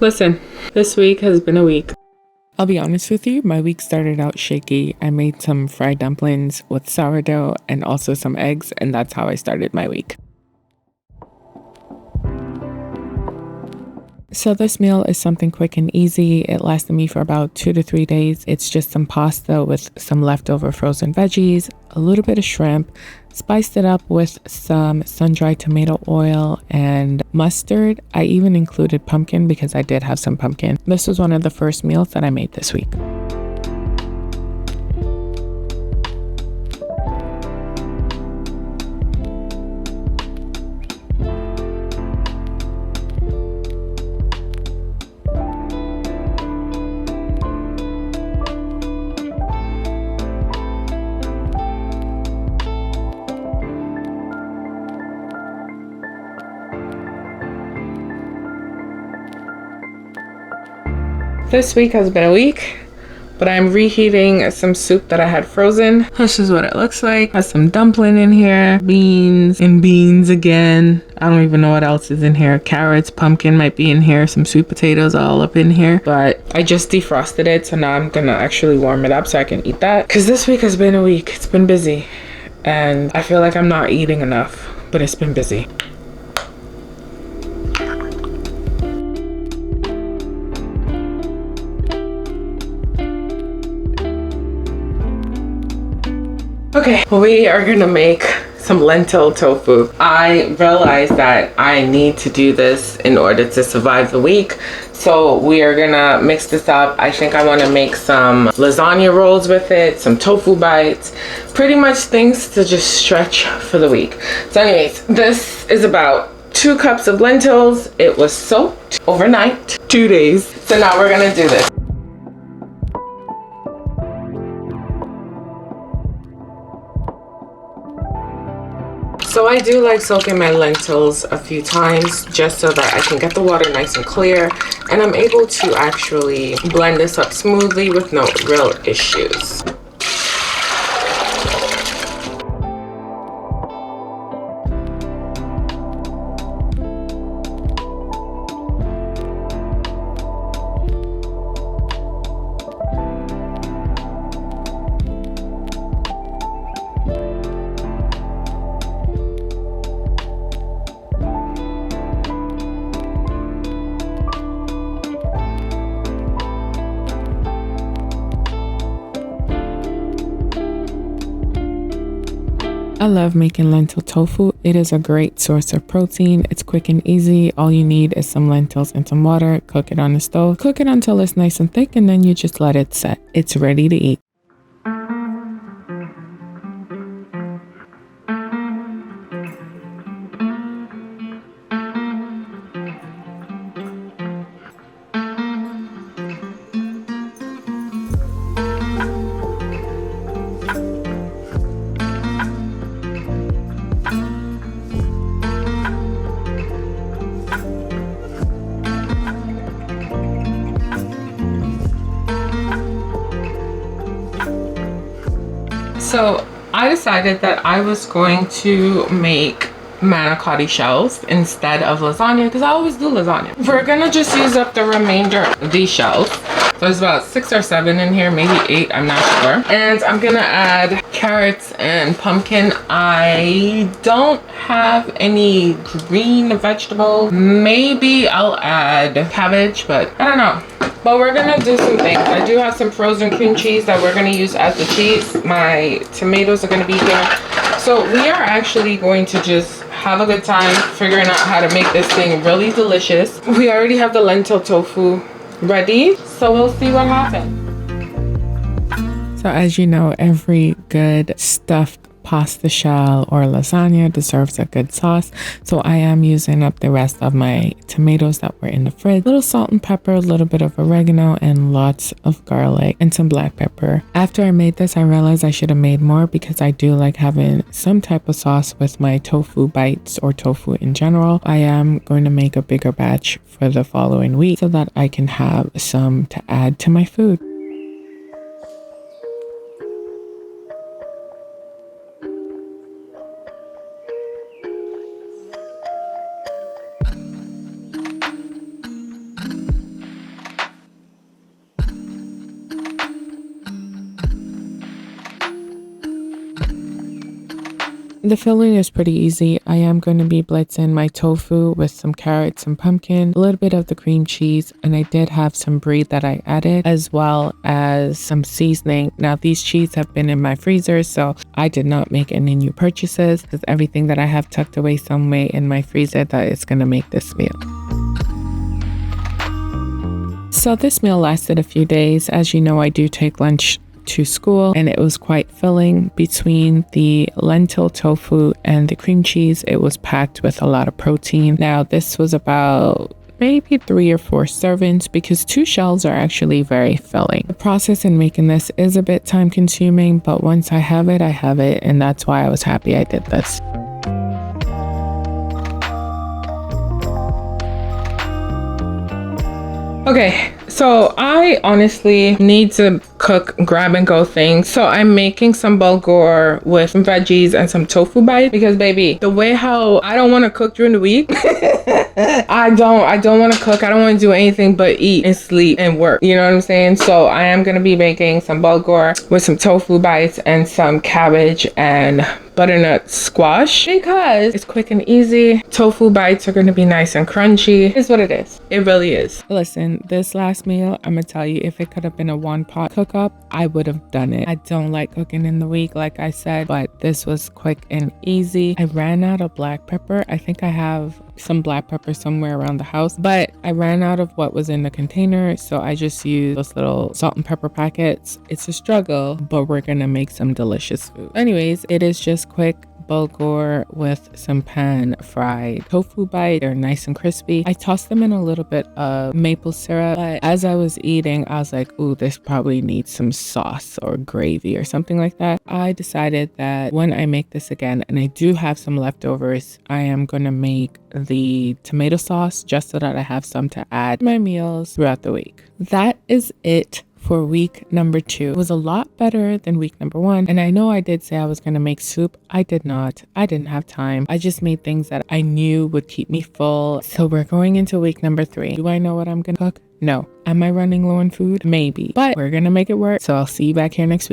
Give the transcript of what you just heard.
Listen, this week has been a week. I'll be honest with you, my week started out shaky. I made some fried dumplings with sourdough and also some eggs, and that's how I started my week. So this meal is something quick and easy. It lasted me for about 2 to 3 days. It's just some pasta with some leftover frozen veggies, a little bit of shrimp, spiced it up with some sun-dried tomato oil and mustard. I even included pumpkin because I did have some pumpkin. This was one of the first meals that I made this week. This week has been a week, but I'm reheating some soup that I had frozen. This is what it looks like. Has some dumpling in here, beans and beans again. I don't even know what else is in here. Carrots, pumpkin might be in here, some sweet potatoes all up in here. But I just defrosted it, so now I'm gonna actually warm it up so I can eat that. Because this week has been a week. It's been busy. And I feel like I'm not eating enough, but it's been busy. Okay, we are gonna make some lentil tofu. I realized that I need to do this in order to survive the week. So we are gonna mix this up. I think I wanna make some lasagna rolls with it, some tofu bites, pretty much things to just stretch for the week. So anyways, this is about 2 cups of lentils. It was soaked overnight, 2 days. So now we're gonna do this. So I do like soaking my lentils a few times just so that I can get the water nice and clear, and I'm able to actually blend this up smoothly with no real issues. I love making lentil tofu. It is a great source of protein. It's quick and easy. All you need is some lentils and some water. Cook it on the stove. Cook it until it's nice and thick, and then you just let it set. It's ready to eat. So I decided that I was going to make manicotti shells instead of lasagna because I always do lasagna. We're gonna just use up the remainder of these shells. There's about 6 or 7 in here, maybe 8, I'm not sure. And I'm gonna add carrots and pumpkin. I don't have any green vegetables. Maybe I'll add cabbage, but I don't know. But we're gonna do some things. I do have some frozen cream cheese that we're gonna use as the cheese. My tomatoes are gonna be here. So we are actually going to just have a good time figuring out how to make this thing really delicious. We already have the lentil tofu ready, so we'll see what happens. So as you know, every good stuffed pasta shell or lasagna deserves a good sauce. So I am using up the rest of my tomatoes that were in the fridge. A little salt and pepper, a little bit of oregano, and lots of garlic and some black pepper. After I made this, I realized I should have made more because I do like having some type of sauce with my tofu bites or tofu in general. I am going to make a bigger batch for the following week so that I can have some to add to my food. The filling is pretty easy. I am going to be blitzing my tofu with some carrots and pumpkin, a little bit of the cream cheese, and I did have some brie that I added, as well as some seasoning. Now these cheese have been in my freezer, so I did not make any new purchases. Because everything that I have tucked away some way in my freezer that is going to make this meal. So this meal lasted a few days. As you know, I do take lunch to school, and it was quite filling. Between the lentil tofu and the cream cheese, it was packed with a lot of protein. Now this was about maybe 3 or 4 servings, because 2 shells are actually very filling. The process in making this is a bit time consuming, but once I have it, and that's why I was happy I did this. Okay, so I honestly need to cook grab and go things. So I'm making some bulgur with some veggies and some tofu bites, because baby, the way how I don't want to cook during the week, I don't want to cook. I don't want to do anything but eat and sleep and work. You know what I'm saying? So I am going to be making some bulgur with some tofu bites and some cabbage and butternut squash, because it's quick and easy. Tofu bites are going to be nice and crunchy. It's what it is. It really is. Listen, this last meal, I'm gonna tell you, if it could have been a 1-pot cook up, I would have done it. I don't like cooking in the week, like I said, but this was quick and easy. I ran out of black pepper. I think I have some black pepper somewhere around the house, but I ran out of what was in the container, so I just used those little salt and pepper packets. It's a struggle, but we're gonna make some delicious food. Anyways, it is just quick bulgur with some pan fried tofu bites. They're nice and crispy. I tossed them in a little bit of maple syrup, but as I was eating, I was like, ooh, this probably needs some sauce or gravy or something like that. I decided that when I make this again, and I do have some leftovers, I am gonna make the tomato sauce just so that I have some to add to my meals throughout the week. That is it for week number 2. It was a lot better than week number 1. And I know I did say I was going to make soup. I did not. I didn't have time. I just made things that I knew would keep me full. So we're going into week number 3. Do I know what I'm going to cook? No. Am I running low on food? Maybe. But we're going to make it work. So I'll see you back here next week.